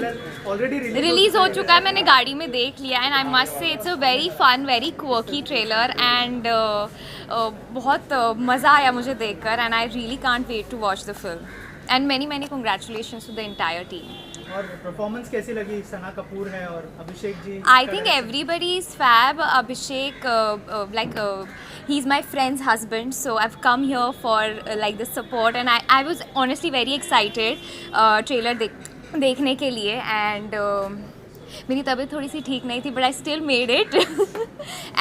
Trailer already release हो चुका है, मैंने गाड़ी में देख लिया and I must say it's a very fun very quirky trailer and बहुत मज़ा आया मुझे देखकर and I really can't wait to watch the film and many congratulations to the entire team. और परफॉर्मेंस कैसी लगी? सना कपूर है और Abhishek ji. I think everybody is fab. Abhishek, he's my friend's husband, so I've come here for like the support, and I was honestly very excited trailer देखने के लिए and मेरी तबीयत थोड़ी सी ठीक नहीं थी but I still made it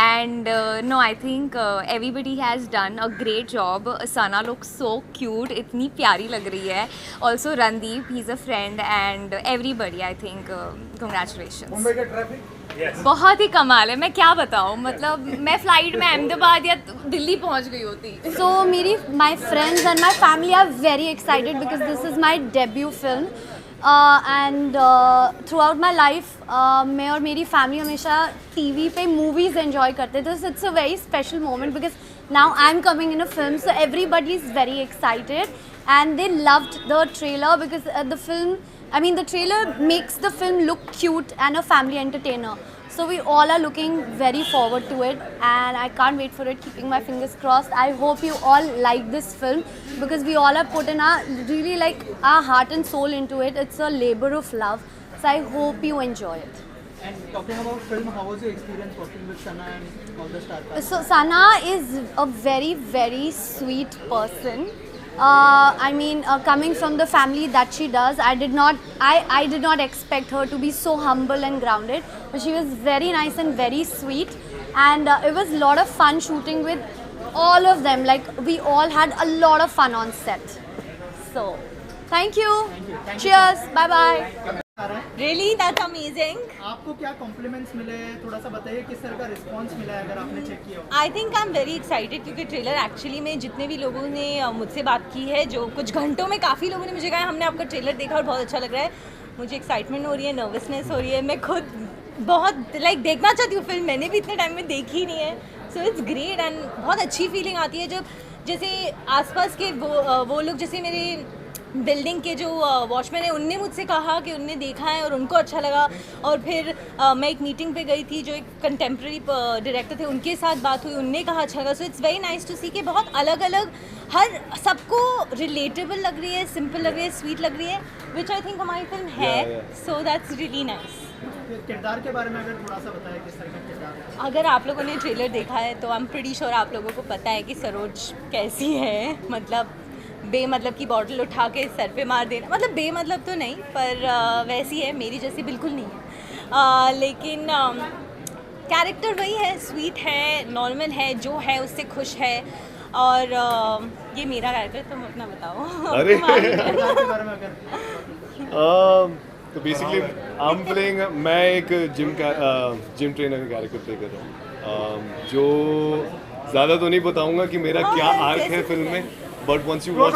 and no I think everybody has done a great job. Sana looks so cute, इतनी प्यारी लग रही है. Also Randeep, he's a friend and everybody I think congratulations. Mumbai का ट्रैफिक बहुत ही कमाल है, मैं क्या बताऊँ, मतलब मैं फ्लाइट में अहमदाबाद या दिल्ली पहुँच गई होती. So my friends and my family are very excited because this is my debut film. And through out my life मैं और मेरी फैमिली हमेशा टीवी पे मूवीज़ एंजॉय करते थे. It's a very special moment because now I am coming in a film, so everybody is very excited and they loved the trailer because the film, I mean, the trailer makes the film look cute and a family entertainer. So we all are looking very forward to it and I can't wait for it, keeping my fingers crossed. I hope you all like this film because we all have put in our heart and soul into it. It's a labor of love. So I hope you enjoy it. And talking about film, how was your experience working with Sana and all the star cast? So Sana is a very, very sweet person. Coming from the family that she does, I did not expect her to be so humble and grounded, but she was very nice and very sweet, and it was a lot of fun shooting with all of them. Like we all had a lot of fun on set. So, thank you. Cheers. Bye bye. Really, that's amazing. आपको क्या compliments मिले, थोड़ा सा बताइए किस तरह का response मिला है अगर आपने चेक किया हो. I think I'm very excited क्योंकि ट्रेलर एक्चुअली में जितने भी लोगों ने मुझसे बात की है, जो कुछ घंटों में काफ़ी लोगों ने मुझे कहा हमने आपका ट्रेलर देखा और बहुत अच्छा लग रहा है. मुझे एक्साइटमेंट हो रही है, नर्वसनेस हो रही है. मैं खुद बहुत देखना चाहती हूँ फिल्म, मैंने भी इतने टाइम में देखी ही नहीं है. सो इट्स ग्रेट एंड बहुत अच्छी फीलिंग आती है जब जैसे आसपास के वो लोग, जैसे मेरे बिल्डिंग के जो वॉचमैन है, उनने मुझसे कहा कि उनने देखा है और उनको अच्छा लगा. और फिर मैं एक मीटिंग पे गई थी जो एक कंटेम्प्रेरी डायरेक्टर थे, उनके साथ बात हुई, उनने कहा अच्छा लगा. So it's very nice to see कि बहुत अलग अलग, हर सबको रिलेटेबल लग रही है, सिंपल लग रही है, स्वीट लग रही है, विच आई थिंक हमारी फिल्म है. So that's really nice. किरदार के बारे में अगर थोड़ा सा बताएं किस तरह का किरदार है. अगर आप लोगों ने ट्रेलर देखा है तो आई एम प्रीटी श्योर आप लोगों को पता है कि सरोज कैसी है. मतलब बेमतलब की बॉटल उठा के सर पे मार देना, मतलब बेमतलब तो नहीं पर वैसी है, मेरी जैसी बिल्कुल नहीं है. लेकिन कैरेक्टर वही है, स्वीट है, नॉर्मल है, जो है उससे खुश है. और ये मेरा कैरेक्टर, तुम अपना बताओ. अरे किरदार के बारे में अगर तो बेसिकली आई एम प्लेइंग, मैं एक जिम ट्रेनर का कैरेक्टर प्ले कर रहा हूँ. जो ज़्यादा तो नहीं बताऊँगा कि मेरा क्या आर्क है फिल्म में, but once you watch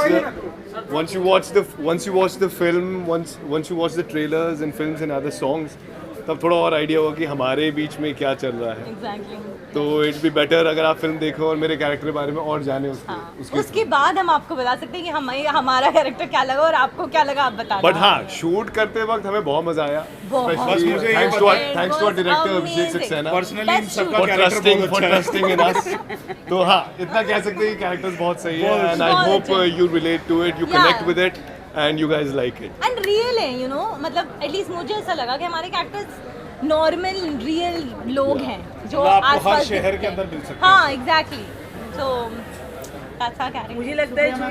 the film, once you watch the trailers and films and other songs, तब थोड़ा और आइडिया होगा कि हमारे बीच में क्या चल रहा है. Exactly. तो इट बी बेटर अगर आप फिल्म देखो और मेरे कैरेक्टर के बारे में और जाने उसके बाद हम आपको बता सकते हैं कि हमारा कैरेक्टर क्या लगा और आपको क्या लगा, आप बताना. बट हाँ, शूट करते वक्त हमें बहुत मजा आया. Thanks to our director Abhishek Saxena for trusting in us. तो हाँ, इतना कह सकते हैं कि कैरेक्टर्स बहुत सही है and I hope you relate to it, you connect with it and you guys like it. And real है, you know, मतलब एटलीस्ट मुझे ऐसा लगा कि हमारे कैरेक्टर्स नॉर्मल रियल लोग हैं जो आसपास शहर के अंदर मिल सकते हैं. हाँ exactly. So that's our character. मुझे लगता है जो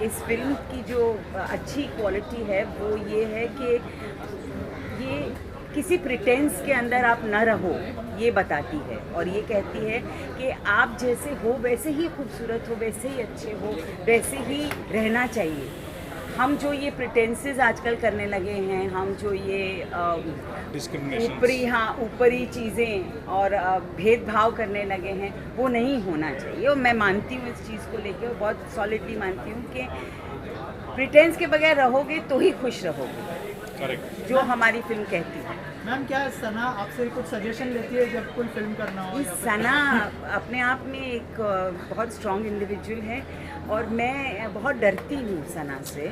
इस फिल्म की जो अच्छी क्वालिटी है वो ये है कि ये किसी प्रिटेंस के अंदर आप न रहो, ये बताती है. और ये कहती है कि आप जैसे हो वैसे ही खूबसूरत हो, वैसे ही अच्छे हो, वैसे ही रहना चाहिए. हम जो ये प्रिटेंसेस आजकल करने लगे हैं, हम जो ये ऊपरी चीज़ें और भेदभाव करने लगे हैं, वो नहीं होना चाहिए. और मैं मानती हूँ इस चीज़ को लेकर, और बहुत सॉलिडली मानती हूँ कि प्रिटेंस के बगैर रहोगे तो ही खुश रहोगे. करेक्ट. जो हमारी फिल्म कहती है. मैम क्या सना आपसे कुछ सजेशन लेती है जब कोई फिल्म करना हो? या फिर- सना अपने आप में एक बहुत स्ट्रॉन्ग इंडिविजुअल है और मैं बहुत डरती हूँ सना से।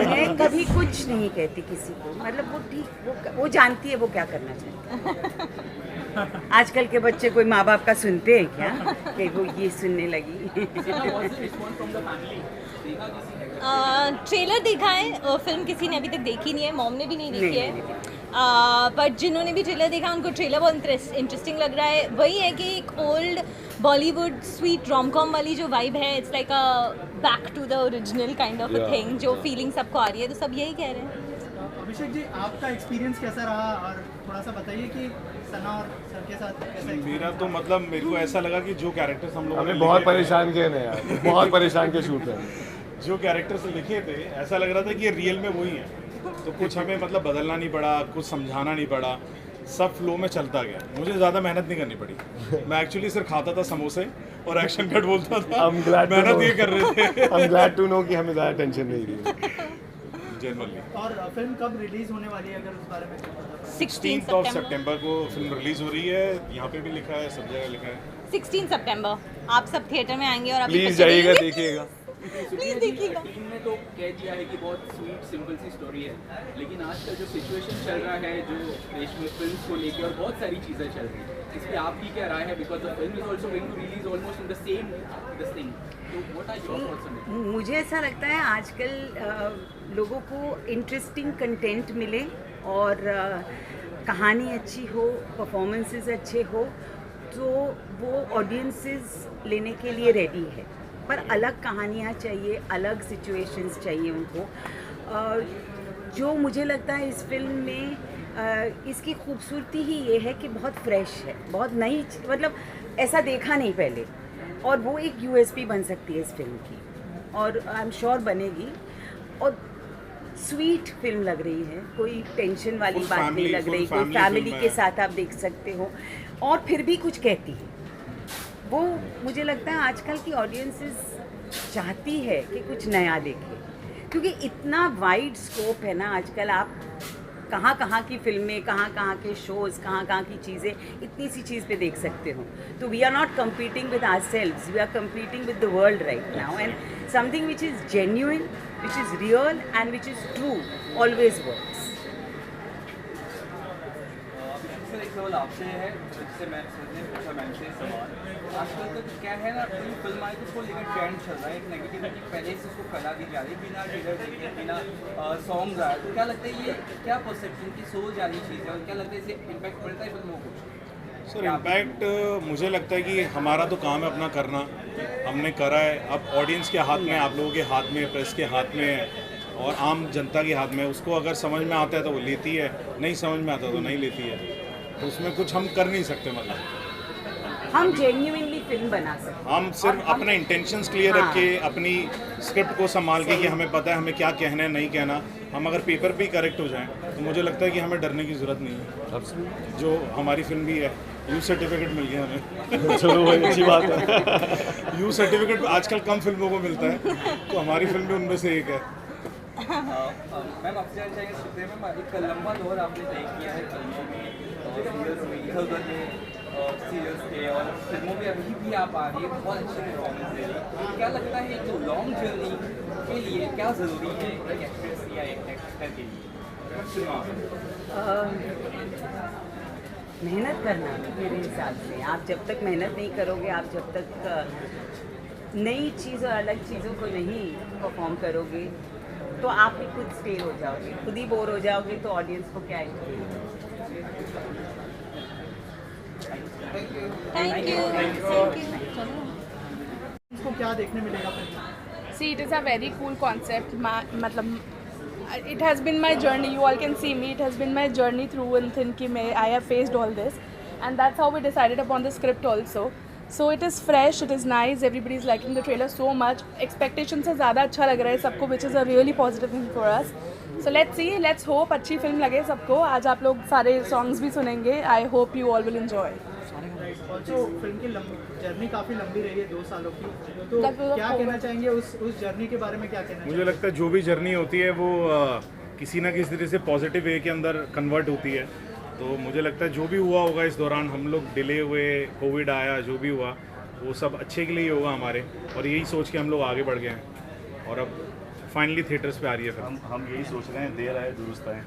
मैं कभी कुछ नहीं कहती किसी को, मतलब वो ठीक वो जानती है वो क्या करना चाहती है। आजकल के बच्चे कोई माँ बाप का सुनते हैं क्या कि वो ये सुनने लगी। ट्रेलर देखा है, फिल्म किसी ने अभी तक देखी नहीं है, मॉम ने भी नहीं देखी है। बट जिन्होंने भी ट्रेलर देखा उनको ट्रेलर बहुत इंटरेस्टिंग लग रहा है। वही है कि एक old Bollywood sweet rom com वाली जो वाइब है, it's like a back to the original kind of a thing, जो फीलिंग सबको आ रही है, तो सब यही कह रहे हैं। अभिषेक जी आपका एक्सपीरियंस कैसा रहा और थोड़ा सा बताइए कि सना और सर के साथ कैसा मेरा तो मतलब मेरे को ऐसा लगा कि जो कैरेक्टर्स हम लोगों ने हमें बहुत लिखे थे, परेशान किए ना यार, बहुत परेशान के शूट में। जो कैरेक्टर्स लिखे थे ऐसा लग रहा था कि ये रियल में वही है, तो कुछ हमें मतलब बदलना नहीं पड़ा, कुछ समझाना नहीं पड़ा, सब फ्लो में चलता गया। मुझे ज़्यादा मेहनत नहीं करनी पड़ी। मैं एक्चुअली सिर्फ खाता था समोसे और एक्शन कट बोलता था। मेहनत ये कर रहे थे। I'm glad to know कि हमें ज़्यादा टेंशन नहीं रही। जनरली और फिल्म कब रिलीज होने वाली है, अगर उस बारे में कुछ बता पाएं? 16 सितंबर को फिल्म रिलीज हो रही है। यहाँ पे भी लिखा है, सब जगह लिखा है 16 सितंबर आप सब थिएटर में आएंगे और अभी प्लीज बच्चे जाइएगा, देखेंगे। देखिएगा। प्लीज देखिएगा। टीम ने तो कह दिया है कि बहुत स्वीट सिंपल सी स्टोरी है, लेकिन आजकल जो सिचुएशन चल रहा है जो देश में फिल्म को लेकर और बहुत सारी चीज़ें चल रही हैं, इस पर आपकी क्या राय है? Because the film is also going to release almost in the same this thing, तो what are your thoughts on it? मुझे ऐसा लगता है आजकल लोगों को इंटरेस्टिंग कंटेंट मिले और कहानी अच्छी हो, परफॉर्मेंसेस अच्छे हो, तो वो ऑडियंसेस लेने के लिए रेडी है। पर अलग कहानियाँ चाहिए, अलग सिचुएशंस चाहिए उनको। जो मुझे लगता है इस फिल्म में इसकी खूबसूरती ही ये है कि बहुत फ्रेश है, बहुत नई, मतलब ऐसा देखा नहीं पहले, और वो एक यूएसपी बन सकती है इस फिल्म की, और आई एम श्योर बनेगी। और स्वीट फिल्म लग रही है, कोई टेंशन वाली Full बात family, नहीं लग full रही, कोई family फैमिली film के है। साथ आप देख सकते हो और फिर भी कुछ कहती है। वो मुझे लगता है आजकल की ऑडियंसेस चाहती है कि कुछ नया देखे, क्योंकि इतना वाइड स्कोप है ना आजकल। आप कहाँ कहाँ की फिल्में, कहाँ कहाँ के शोज़, कहाँ कहाँ की चीज़ें इतनी सी चीज़ पे देख सकते हो। तो we are not competing with ourselves, we are competing with the world right now, and something which is genuine, which is real and which is true always works. Sir एक सवाल आपसे है, जिससे मैं सोचने पूछा मैम से सवाल, आजकल तो क्या है ना, कोई फिल्म आई तो उसको लेकर ट्रेंड चल रहा है, एक नेगेटिविटी पहले से उसको फैला दी जा रही है बिना ट्रेलर देखे, बिना सॉन्ग आए। तो क्या लगता है ये क्या परसेप्शन की सोच वाली चीज़ है, और क्या लगता है इससे इम्पैक्ट पड़ता है फिल्मों को? सर इम्पैक्ट मुझे लगता है कि हमारा तो काम है अपना करना, हमने करा है। अब ऑडियंस के हाथ में, आप लोगों के हाथ में, प्रेस के हाथ में है और आम जनता के हाथ में। उसको अगर समझ में आता है तो वो लेती है, नहीं समझ में आता तो नहीं लेती है, तो उसमें कुछ हम कर नहीं सकते। मतलब हम जेन्युइनली फिल्म बना सकते हैं। हम सिर्फ अपने इंटेंशंस क्लियर रख के, अपनी स्क्रिप्ट को संभाल के कि हमें पता है हमें क्या कहना है, नहीं कहना, हम अगर पेपर पे करेक्ट हो जाएं तो मुझे लगता है कि हमें डरने की ज़रूरत नहीं है। जो हमारी फिल्म भी है, यू सर्टिफिकेट मिल गया हमें। चलो भाई, अच्छी बात है। यू सर्टिफिकेट आजकल कम फिल्मों को मिलता है, तो हमारी फिल्म भी उनमें से एक है। मैम आपसे जानना चाहेंगे, शुक्रिया मैम, एक लंबा दौर आपने तय किया है फिल्मों में, सीरियल्स में, इधर उधर में सीरियल्स थे और फिल्मों में अभी भी आप आ रही है, बहुत अच्छी परफॉर्मेंस दे रही है। क्या लगता है जो लॉन्ग जर्नी के लिए क्या ज़रूरी है एक एक्ट्रेस या एक एक्टर के लिए? मेहनत करना मेरे हिसाब से। आप जब तक मेहनत नहीं करोगे, आप जब तक नई चीज़ और अलग चीज़ों को नहीं परफॉर्म करोगे, तो आप भी खुद स्टे हो जाओगे, खुद ही बोर हो जाओगे, तो ऑडियंस को क्या है। Thank you. इसको क्या देखने मिलेगा film? See, it is a very cool concept. मतलब it has been my journey. You all can see me. It has been my journey through and thin कि मैं I have faced all this, and that's how we decided upon the script also. So it is fresh, it is nice. Everybody is liking the trailer so much. Expectation से ज़्यादा अच्छा लग रहा है सबको, which is a really positive thing for us. So let's see, let's hope अच्छी film लगे सबको। आज आप लोग सारे songs भी सुनेंगे. I hope you all will enjoy. Also film की जर्नी काफ़ी लंबी रही है, 2 सालों की, तो क्या कहना चाहेंगे उस जर्नी के बारे में? क्या कहना मुझे लगता है जो भी जर्नी होती है वो किसी ना किसी तरह से पॉजिटिव वे के अंदर कन्वर्ट होती है। तो मुझे लगता है जो भी हुआ होगा इस दौरान, हम लोग डिले हुए, कोविड आया, जो भी हुआ वो सब अच्छे के लिए ही होगा हमारे, और यही सोच के हम लोग आगे बढ़ गए हैं और अब फाइनली थिएटर्स पे आ रही है फिल्म। हम यही सोच रहे हैं, देर आए दुरुस्त आए।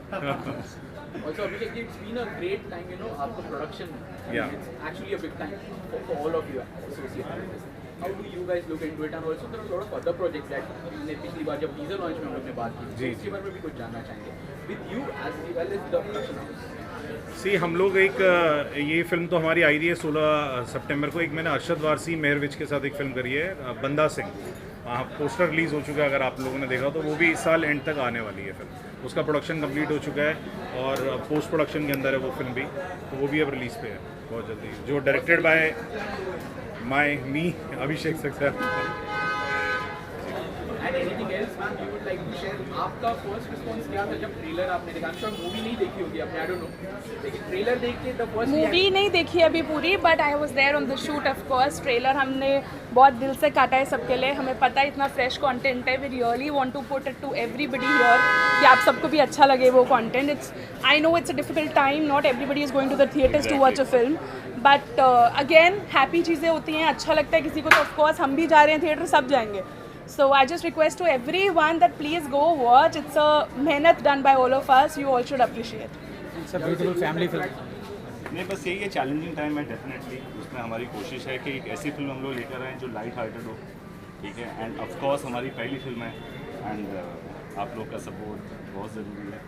Also, Abhishek, it's been a great time, you know, after production. Yeah. It's actually a big time for all of you associated with this. How do you guys look into it? And also, there are a lot of other projects that हमने पिछली बार जब teaser launch में हम लोग ने बात की, तो इसके बारे में भी कुछ जानना चाहेंगे. With you as well as the production house. सी हम लोग एक ये फिल्म तो हमारी आई रही है 16 सितंबर को। एक मैंने अरशद वारसी मेहरविच के साथ एक फिल्म करी है बंदा सिंह, पोस्टर रिलीज़ हो चुका है, अगर आप लोगों ने देखा तो वो भी इस साल एंड तक आने वाली है फिल्म। उसका प्रोडक्शन कंप्लीट हो चुका है और पोस्ट प्रोडक्शन के अंदर है वो फिल्म भी, तो वो भी अब रिलीज़ पे है बहुत जल्दी, जो directed by me Abhishek Saxena. And anything else, ma'am, you would like to share? आपका first response क्या था जब ट्रेलर आपने देखा? I'm sure मूवी नहीं देखी होगी आपने, I don't know, लेकिन ट्रेलर देख के the first मूवी नहीं देखी अभी पूरी, but I was there on the shoot of course. Trailer हमने बहुत दिल से काटा है सबके लिए, हमें पता है इतना फ्रेश कंटेंट है, we really want to put it to everybody here कि आप सबको भी अच्छा लगे वो content. It's I know it's a difficult time, not everybody is going to the theatres to watch a film, but again happy चीज़ें होती हैं, अच्छा लगता है किसी को, तो ऑफकोर्स हम भी जा रहे हैं थिएटर, सब जाएंगे। So I just request to everyone that please go watch. It's a mehnat done by all of us. You all should appreciate. It's a beautiful family film. नहीं, बस यही है, चैलेंजिंग टाइम है डेफिनेटली। उसमें हमारी कोशिश है कि एक ऐसी फिल्म हम लोग लेकर आएँ जो लाइट हार्टेड हो, ठीक है, एंड ऑफ कोर्स हमारी पहली फिल्म है एंड आप लोग का सपोर्ट बहुत ज़रूरी है,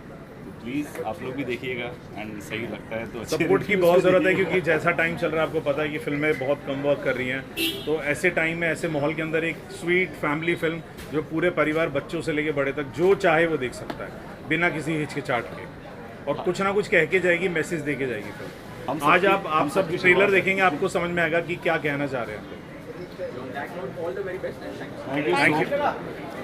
तो प्लीज़ आप लोग भी देखिएगा एंड सही लगता है तो सपोर्ट की बहुत ज़रूरत है, क्योंकि जैसा टाइम चल रहा है आपको पता है कि फिल्में बहुत कम वर्क कर रही हैं, तो ऐसे टाइम में ऐसे माहौल के अंदर एक स्वीट फैमिली फिल्म जो पूरे परिवार बच्चों से लेके बड़े तक जो चाहे वो देख सकता है बिना किसी हिचकिचाहट के, और कुछ ना कुछ कह के जाएगी, मैसेज दे के जाएगी फिल्म। आज आप सब ट्रेलर देखेंगे, आपको समझ में आएगा कि क्या कहना चाह रहे हैं। Thank you.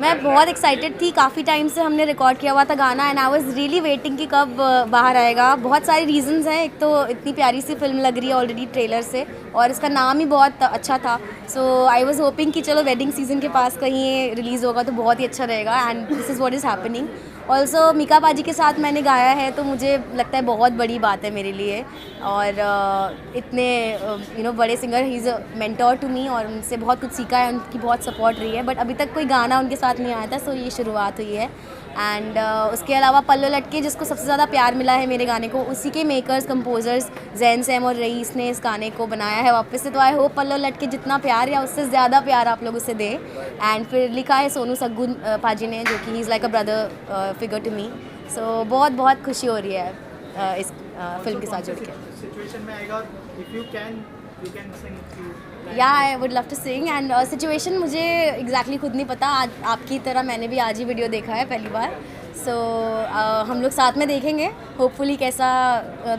मैं बहुत एक्साइटेड थी, काफ़ी टाइम से हमने रिकॉर्ड किया हुआ था गाना, and I was really waiting कि कब बाहर आएगा। बहुत सारे रीजंस हैं, एक तो इतनी प्यारी सी फिल्म लग रही है ऑलरेडी ट्रेलर से, और इसका नाम ही बहुत अच्छा था, सो आई वाज होपिंग कि चलो वेडिंग सीजन के पास कहीं ये रिलीज़ होगा तो बहुत ही अच्छा रहेगा, and this is what is happening. Also Mika paaji के साथ मैंने गाया है, तो मुझे लगता है बहुत बड़ी बात है मेरे लिए, और इतने बड़े singer, he is a mentor to me, और उनसे बहुत कुछ सीखा है, उनकी बहुत सपोर्ट रही है, बट अभी तक कोई गाना उनके साथ नहीं आया था, सो ये शुरुआत हुई है। एंड उसके अलावा पल्लो लटके, जिसको सबसे ज़्यादा प्यार मिला है मेरे गाने को, उसी के मेकर्स कंपोजर्स जैन सैम और रईस ने इस गाने को बनाया है वापस से, तो आई होप पल्लो लटके जितना प्यार या उससे ज़्यादा प्यार आप लोग उसे दें। एंड फिर लिखा है सोनू सग्गू पाजी ने, जो कि he is like a brother figure to me, so बहुत बहुत खुशी हो रही है इस फिल्म के साथ जुड़ के। सिचुएशन में आएगा, if you can sing. Yeah I would love to sing, and situation मुझे एग्जैक्टली खुद नहीं पता, आज आपकी तरह मैंने भी आज ही वीडियो देखा है पहली बार, सो हम लोग साथ में देखेंगे होपफुली कैसा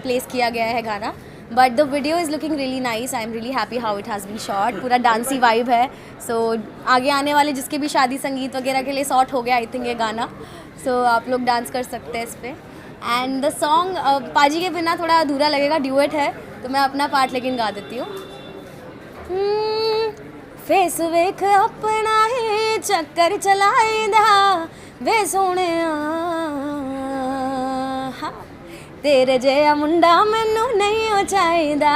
प्लेस किया गया है गाना, but the video is looking really nice, I am really happy how it has been shot, पूरा डांसी वाइब है, सो आगे आने वाले जिसके भी शादी संगीत वगैरह के लिए शॉट हो गया आई थिंक ये गाना, सो आप लोग डांस कर सकते हैं इस पर। एंड द सॉन्ग पाजी के बिना थोड़ा अधूरा लगेगा, ड्यूएट है, तो मैं अपना पार्ट लेकिन गा देती हूँ। फेस वेख अपना ही चक्कर चलाइंदा वे सोने, तेरे जिहा मुंडा मैनू नहीं हो चाहिदा,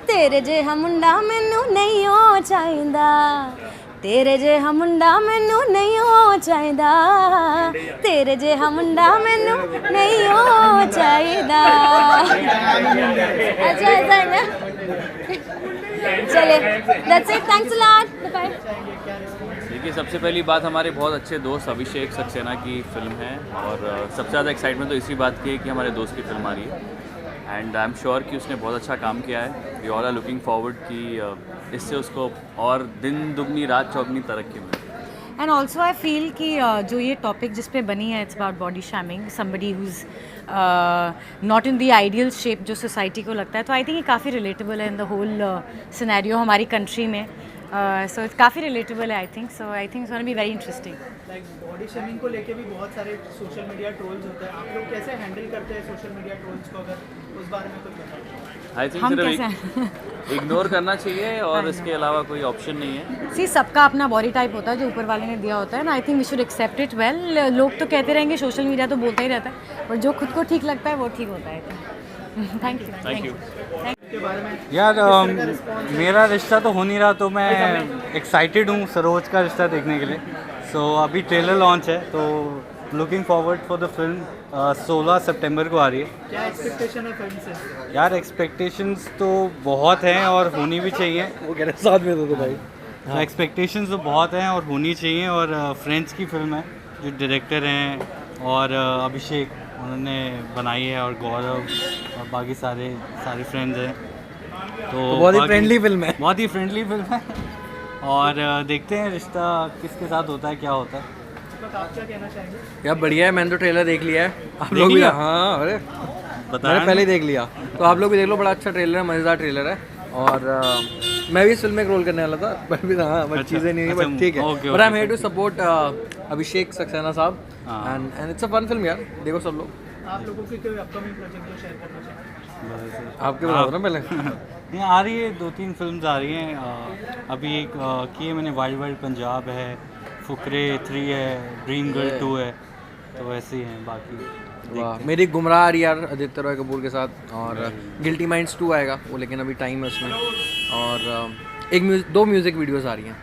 तेरे जिहा मुंडा मैनू नहीं हो चाहिदा, तेरे जिहा मुंडा मैनू नहीं हो चाहिदा, तेरे जिहा मुंडा मैनू नहीं हो चाहिदा। अच्छा ऐसा है ना, चले, that's it, thanks a lot, bye। देखिए, सबसे पहली बात हमारे बहुत अच्छे दोस्त अभिषेक सक्सेना की फ़िल्म है, और सबसे ज़्यादा एक्साइटमेंट तो इसी बात की है कि हमारे दोस्त की फिल्म आ रही है, एंड आई एम श्योर कि उसने बहुत अच्छा काम किया है। We all are looking forward कि इससे उसको और दिन दुगनी रात चौगनी तरक्की मिले। एंड ऑल्सो आई फील कि जो ये टॉपिक जिस पे बनी है, it's about body shaming, somebody who is not in the ideal shape जो सोसाइटी को लगता है, तो आई थिंक ये काफ़ी रिलेटेबल है इन द होल सिनेरियो हमारी कंट्री में। सो इट्स काफ़ी रिलेटेबल है I think. So I think it's gonna be very interesting. Like body shaming को लेके भी बहुत सारे सोशल मीडिया ट्रोल्स होते हैं, आप लोग कैसे हैंडल करते हैं सोशल मीडिया ट्रोल्स को, अगर उस बारे में कुछ बताओ. आई थिंक हम सिर्फ इग्नोर करना चाहिए और इसके अलावा कोई ऑप्शन नहीं है. सी सबका अपना बॉडी टाइप होता है जो ऊपर वाले ने दिया होता है ना. I think we should accept it well. लोग तो कहते रहेंगे, सोशल मीडिया तो बोलता ही रहता है, पर जो खुद को ठीक लगता है वो ठीक होता है. Thank you. Thank you. के बारे में यार मेरा रिश्ता तो हो नहीं रहा, तो मैं एक्साइटेड हूँ सरोज का रिश्ता देखने के लिए. सो अभी ट्रेलर लॉन्च है, तो looking forward for the film. 16 सितंबर को आ रही है. क्या एक्सपेक्टेशन है फिल्म से? यार एक्सपेक्टेशंस तो बहुत हैं और होनी भी चाहिए. वो कह रहे साथ में दो भाई. तो एक्सपेक्टेशंस तो बहुत हैं और होनी चाहिए. और फ्रेंड्स की फिल्म है, जो डायरेक्टर हैं और अभिषेक उन्होंने बनाई है, और गौरव और बाकी सारे फ्रेंड्स हैं. तो बहुत ही फ्रेंडली फिल्म है. बहुत ही फ्रेंडली फिल्म है. और देखते हैं रिश्ता किसके साथ होता है, क्या होता है. आप क्या कहना चाहेंगे? यार बढ़िया है, मैंने तो ट्रेलर देख लिया है. आप लोग भी? हाँ, अरे मैंने पहले ही देख लिया, तो आप लोग भी देख लो. बड़ा अच्छा ट्रेलर है, मज़ेदार ट्रेलर है. और मैं भी इस फिल्म में एक रोल करने वाला था, बट भी हाँ चीज़ें नहीं हुई, बट ठीक है. But I am here to support Abhishek Saxena साहब, and it's a fun film यार. देखो सब लोग. आप लोगों की कोई अपकमिंग प्रोजेक्ट को शेयर करना चाहेंगे? आपके बताओ ना पहले. नहीं, आ रही है 2-3 फिल्म्स आ रही हैं. अभी एक की है मैंने, वाइल्ड वाइल्ड पंजाब है, फुकरे 3 है, ड्रीम गर्ल 2 है. तो ऐसे ही हैं बाकी. वाह, मेरी गुमराह आ रही यार आदित्य रॉय कपूर के साथ. और गिल्टी माइंड्स 2 आएगा वो, लेकिन अभी टाइम है उसमें. और 2 म्यूज़िक वीडियोज़ आ रही हैं.